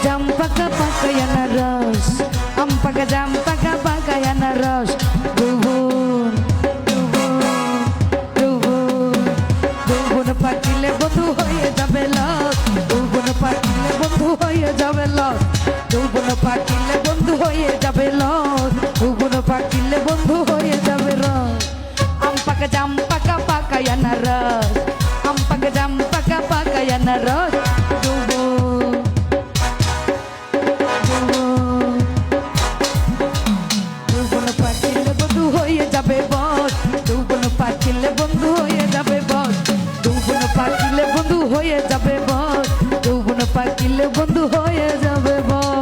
jam pakai anaros, pakai jam pakai anaros. Dubun, dubun, dubun, dubun pakile বন্ধু হয়ে যাবে loss, dubun pakile বন্ধু হয়ে যাবে লস, dubun pakile বন্ধু হয়ে যাবে লস, dubun pakile বন্ধু হয়ে যাবে লস। Pakai jam pakai anaros, pakai jam pakai anaros. পাকিলে বন্ধু হয়ে যাবে বস, যৌবন পাকিলে বন্ধু হয়ে যাবে বস, যৌবন পাকিলে বন্ধু হয়ে যাবে বস।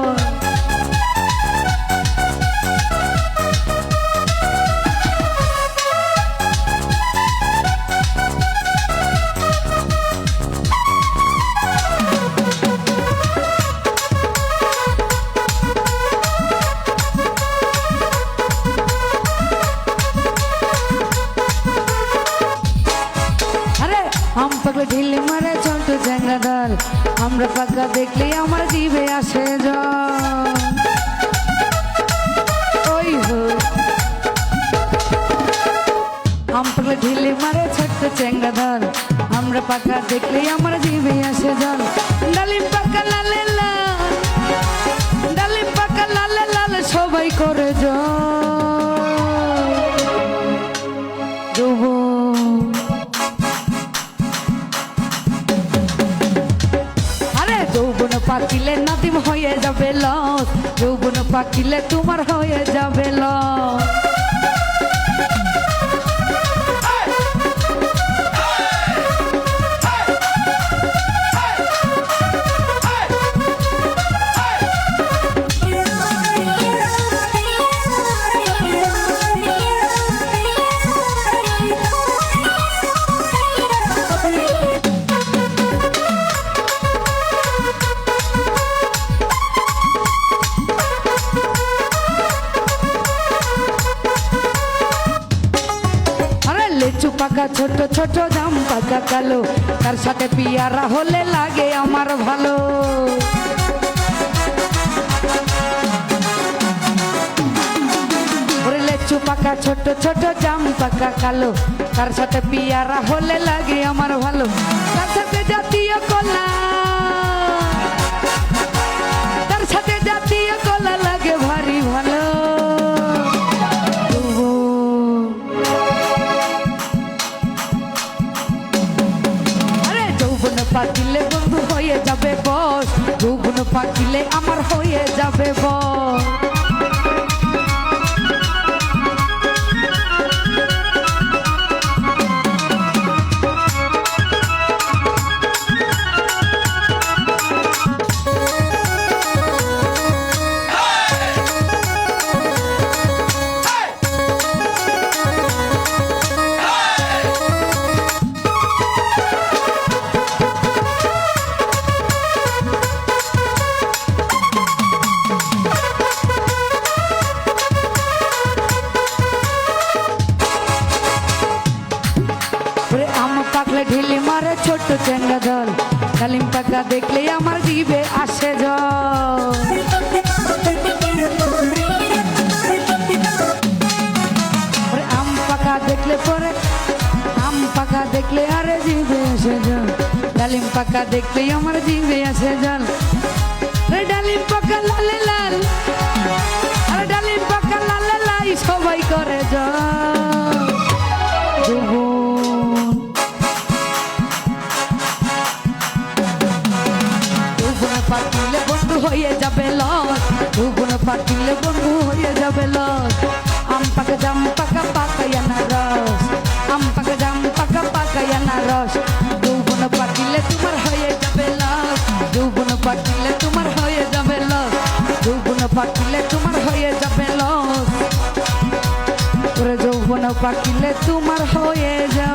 हम पगले ढील मारे छोट চ্যাংড়া দল, আমরা পাকা দেখলে আমার জিভে আসে জল। ওই হো हम पगले ढील मारे छोट চ্যাংড়া দল, আমরা পাকা দেখলে আমার জিভে আসে জল। ডালিম পাকা লালে লাল, ডালিম পাকা লালে লাল সবাই করে জল। যৌবন পাকিলে নাদিম হয়ে যাবে লস, যৌবন পাকিলে তোমার হয়ে যাবে লস। লিচু পাকা ছোট ছোট জাম পাকা কালো, তার সাথে পিয়ারা হলে লাগে আমার ভালো। লিচু পাকা ছোট ছোট জাম পাকা কালো, তার সাথে পিয়ারা হলে লাগে আমার ভালো। তার সাথে জাতীয় কলা, তার সাথে জাতীয় কলা লাগে ভারী ভালো। পাকিলে বন্ধু হয়ে যাবে বস, যৌবন পাকিলে আমার হয়ে যাবে বস। পাকলে ঢিলি মারে ছোট চ্যাংড়া দল, ডালিম পাকা দেখলে আমার জিভে আসে জল। আম পাকা দেখলে পরে, আম পাকা দেখলে আরে জিভে আসে জল, ডালিম পাকা দেখলে আমার জিভে আসে জল। ডালিম পাকা লালে লাল, আরে ডালিম পাকা লালে লাই সবাই করে জল। পাকিলে বন্ধু হয়ে যাবে লস, যৌবন পাকিলে বন্ধু হয়ে যাবে লস। পাকা জাম পাকাই আনারস, পাকা জাম পাকাই আনারস। যৌবন পাকিলে তোমার হয়ে যাবে লস, যৌবন পাকিলে তোমার হয়ে যাবে লস, যৌবন পাকিলে তোমার হয়ে যাবে লস। যৌবন পাকিলে তোমার হয়ে যাবে।